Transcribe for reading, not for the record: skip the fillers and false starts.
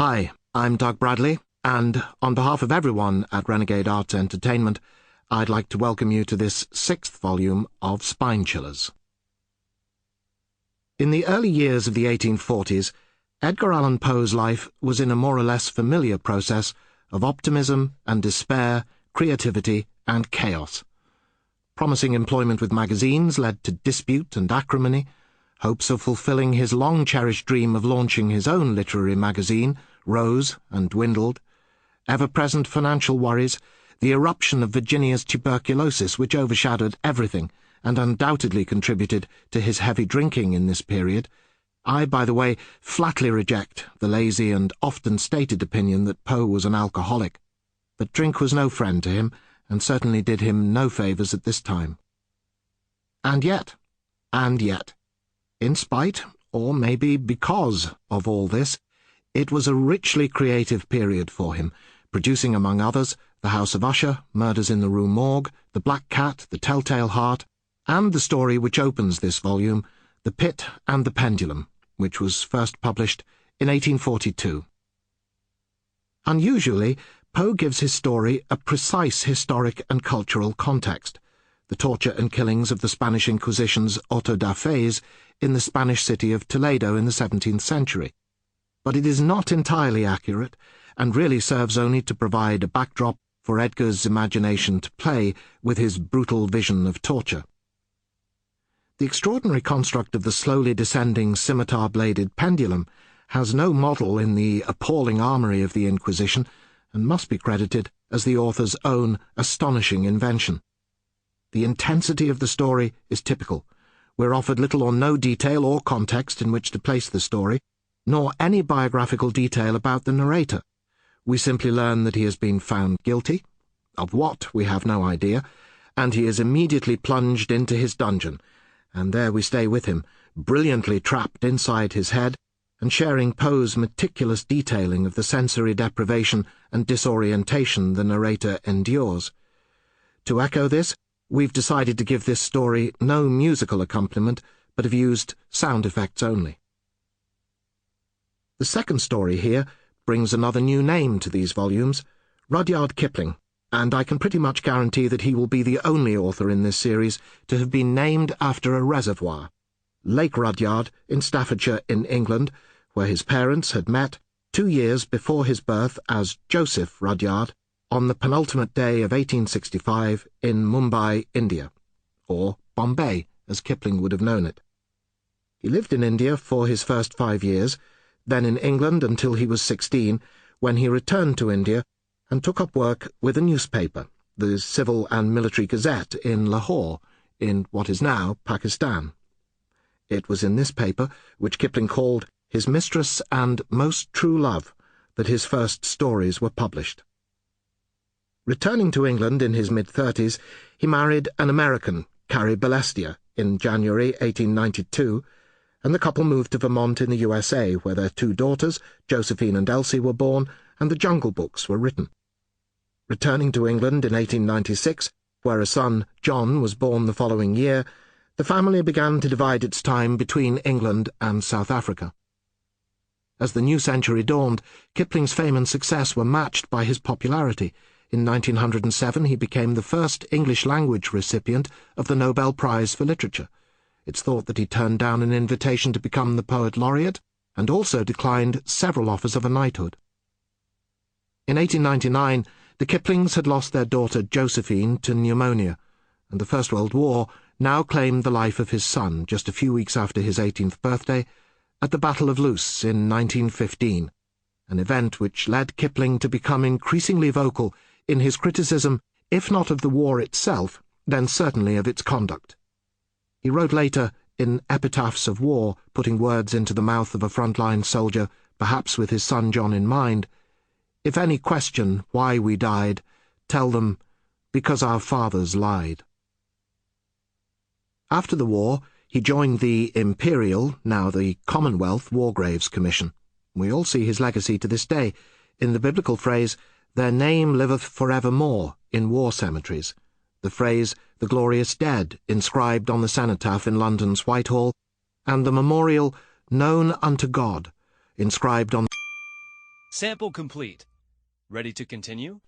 Hi, I'm Doug Bradley, and on behalf of everyone at Renegade Arts Entertainment, I'd like to welcome you to this 6th volume of Spinechillers. In the early years of the 1840s, Edgar Allan Poe's life was in a more or less familiar process of optimism and despair, creativity and chaos. Promising employment with magazines led to dispute and acrimony. Hopes of fulfilling his long-cherished dream of launching his own literary magazine rose and dwindled. Ever-present financial worries, the eruption of Virginia's tuberculosis which overshadowed everything and undoubtedly contributed to his heavy drinking in this period. I, by the way, flatly reject the lazy and often stated opinion that Poe was an alcoholic. But drink was no friend to him, and certainly did him no favours at this time. And yet, in spite, or maybe because of all this, it was a richly creative period for him, producing among others The House of Usher, Murders in the Rue Morgue, The Black Cat, The Telltale Heart, and the story which opens this volume, The Pit and the Pendulum, which was first published in 1842. Unusually, Poe gives his story a precise historic and cultural context, the torture and killings of the Spanish Inquisition's auto da fes in the Spanish city of Toledo in the 17th century. But it is not entirely accurate, and really serves only to provide a backdrop for Edgar's imagination to play with his brutal vision of torture. The extraordinary construct of the slowly descending scimitar-bladed pendulum has no model in the appalling armoury of the Inquisition, and must be credited as the author's own astonishing invention. The intensity of the story is typical. We're offered little or no detail or context in which to place the story, nor any biographical detail about the narrator. We simply learn that he has been found guilty, of what we have no idea, and he is immediately plunged into his dungeon, and there we stay with him, brilliantly trapped inside his head, and sharing Poe's meticulous detailing of the sensory deprivation and disorientation the narrator endures. To echo this, we've decided to give this story no musical accompaniment, but have used sound effects only. The second story here brings another new name to these volumes, Rudyard Kipling, and I can pretty much guarantee that he will be the only author in this series to have been named after a reservoir, Lake Rudyard in Staffordshire in England, where his parents had met 2 years before his birth as Joseph Rudyard on the penultimate day of 1865 in Mumbai, India, or Bombay, as Kipling would have known it. He lived in India for his first 5 years, then in England until he was 16, when he returned to India and took up work with a newspaper, the Civil and Military Gazette in Lahore, in what is now Pakistan. It was in this paper, which Kipling called his mistress and most true love, that his first stories were published. Returning to England in his mid-30s, he married an American, Carrie Balestier, in January 1892, and the couple moved to Vermont in the USA, where their 2 daughters, Josephine and Elsie, were born, and the Jungle Books were written. Returning to England in 1896, where a son, John, was born the following year, the family began to divide its time between England and South Africa. As the new century dawned, Kipling's fame and success were matched by his popularity. In 1907 he became the first English-language recipient of the Nobel Prize for Literature. It's thought that he turned down an invitation to become the Poet Laureate, and also declined several offers of a knighthood. In 1899, the Kiplings had lost their daughter Josephine to pneumonia, and the First World War now claimed the life of his son just a few weeks after his 18th birthday, at the Battle of Loos in 1915, an event which led Kipling to become increasingly vocal in his criticism, if not of the war itself, then certainly of its conduct. He wrote later, in Epitaphs of War, putting words into the mouth of a frontline soldier, perhaps with his son John in mind, "If any question why we died, tell them, because our fathers lied." After the war, he joined the Imperial, now the Commonwealth, War Graves Commission. We all see his legacy to this day, in the biblical phrase, "Their name liveth forevermore in war cemeteries," the phrase, "the glorious dead," inscribed on the cenotaph in London's Whitehall, and the memorial, "known unto God," inscribed on Sample complete. Ready to continue?